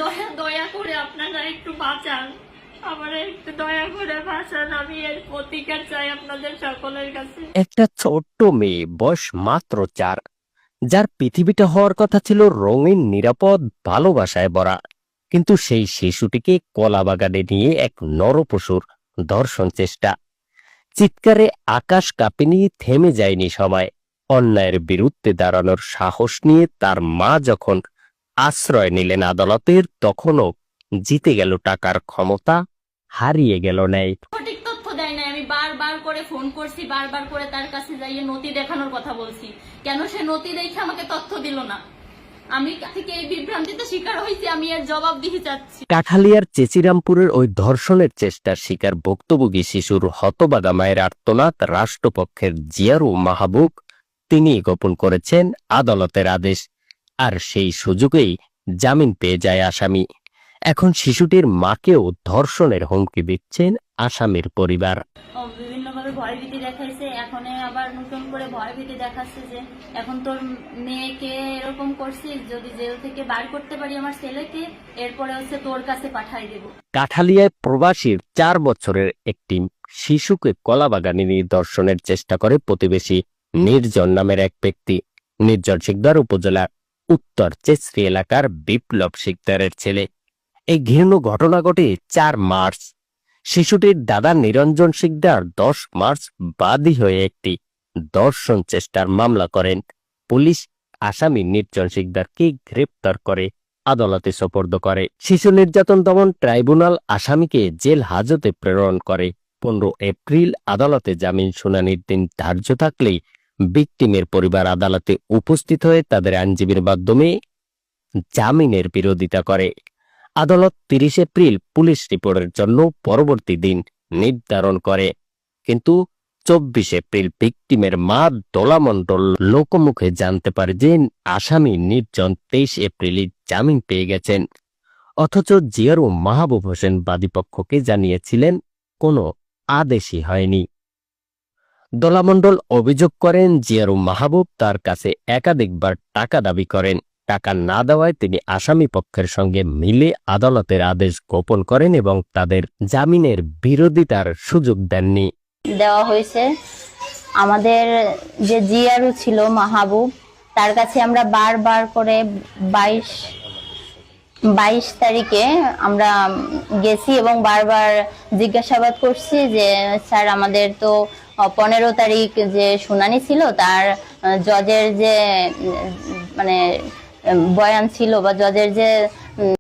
দয়া দয়া করে আপনারা একটু বাঁচান, আমার একটু দয়া করে বাঁচান, আমি এর প্রতিকার চাই আপনাদের সকলের কাছে। একটা ছোট্ট মেয়ে, বয়স মাত্র 4, যার পৃথিবীটা হওয়ার কথা ছিল রঙিন, নিরাপদ, ভালোবাসায় ভরা, কিন্তু সেই শিশুটিকে কলা বাগানে নিয়ে এক নরপশুর ধর্ষণ চেষ্টা। চিৎকারে আকাশ কাঁপেনি, থেমে যায়নি সময়। অন্যায়ের বিরুদ্ধে দাঁড়ানোর সাহস নিয়ে তার মা যখন আশ্রয় নিলেন আদালতের, তখনও জিতে গেল টাকার ক্ষমতা, হারিয়ে গেল ন্যায়। সঠিক তথ্য দেয় নাই। আমি বারবার করে ফোন করছি, বারবার করে তার কাছে যাইয়ে নথি দেখানোর কথা বলছি, কেন সে নথি দেখে আমাকে তথ্য দিল না। আমি থেকে এই বিভ্রান্তিতে শিকার হয়েছি, আমি এর জবাবদিহি চাচ্ছি। কাঠালিয়ার চেচিরামপুরের ওই ধর্ষণের চেষ্টার শিকার ভুক্তভোগী শিশুর হতবাগা মায়ের আর্তনাদ রাষ্ট্রপক্ষের জিয়ারু মাহবুব তিনি গোপন করেছেন আদালতের আদেশ, আর সেই সুযোগেই জামিন পেয়ে যায় আসামি। এখন শিশুটির মাকেও ধর্ষণের হুমকি দিচ্ছেন আসামির পরিবার। বিভিন্নভাবে ভয়ভীতি দেখাইছে, এখন আবার নতুন করে ভয়ভীতি দেখাচ্ছে যে এখন তোর মেয়েকে এরকম করছিস, যদি জেল থেকে বার করতে পারি আমার ছেলেকে, এরপরে হচ্ছে তোর কাছে পাঠাই দেব। কাঠালিয়ায় প্রবাসীর 4 বছরের একটি শিশুকে কলাবাগানে নিয়ে ধর্ষণের চেষ্টা করে প্রতিবেশী নির্জন নামের এক ব্যক্তি। নির্জন শিকদার উপজেলার উত্তর চেচরি এলাকার বিপ্লব শিকদারের ছেলে। এই ঘৃণ্য ঘটনা ঘটে 4 মার্চ। শিশুটির দাদা নিরঞ্জন শিকদার 10 মার্চ বাদী হয়ে একটি ধর্ষণ চেষ্টার মামলা করেন। পুলিশ আসামি নির্জন শিকদারকে গ্রেপ্তার করে আদালতে সোপর্দ করে। শিশু নির্যাতন দমন ট্রাইব্যুনাল আসামিকে জেল হাজতে প্রেরণ করে। 15 এপ্রিল আদালতে জামিন শুনানির দিন ধার্য থাকলেই ভিকটিমের পরিবার আদালতে উপস্থিত হয়ে তাদের আইনজীবীর মাধ্যমে জামিনের বিরোধিতা করে। আদালত 30 এপ্রিল পুলিশ রিপোর্টের জন্য পরবর্তী দিন নির্ধারণ করে, কিন্তু 24 এপ্রিল ভিকটিমের মা দোলা মণ্ডল লোকমুখে জানতে পারে যে আসামি নির্জন 23 এপ্রিলই জামিন পেয়ে গেছেন। অথচ জিয়ারু মাহবুব হোসেন বাদীপক্ষকে জানিয়েছিলেন কোনো আদেশই হয়নি। দোলা মণ্ডল অভিযোগ করেন জিয়ারু মাহবুব তার কাছে একাধিকবার টাকা দাবি করেন। টাকা না দেওয়ায় তিনি আসামি পক্ষের সঙ্গে মিলে আদালতের আদেশ গোপন করেন এবং তাদের জামিনের বিরোধিতার সুযোগ দেননি। দেওয়া হয়েছে আমাদের যে জিয়ারু ছিল মাহবুব, তার কাছে আমরা বারবার করে 22 তারিখে আমরা গেছি এবং বারবার জিজ্ঞাসাবাদ করছি যে স্যার আমাদের তো 15 তারিখ যে শুনানি ছিল, তার জজের যে মানে বয়ান ছিল বা জজের যে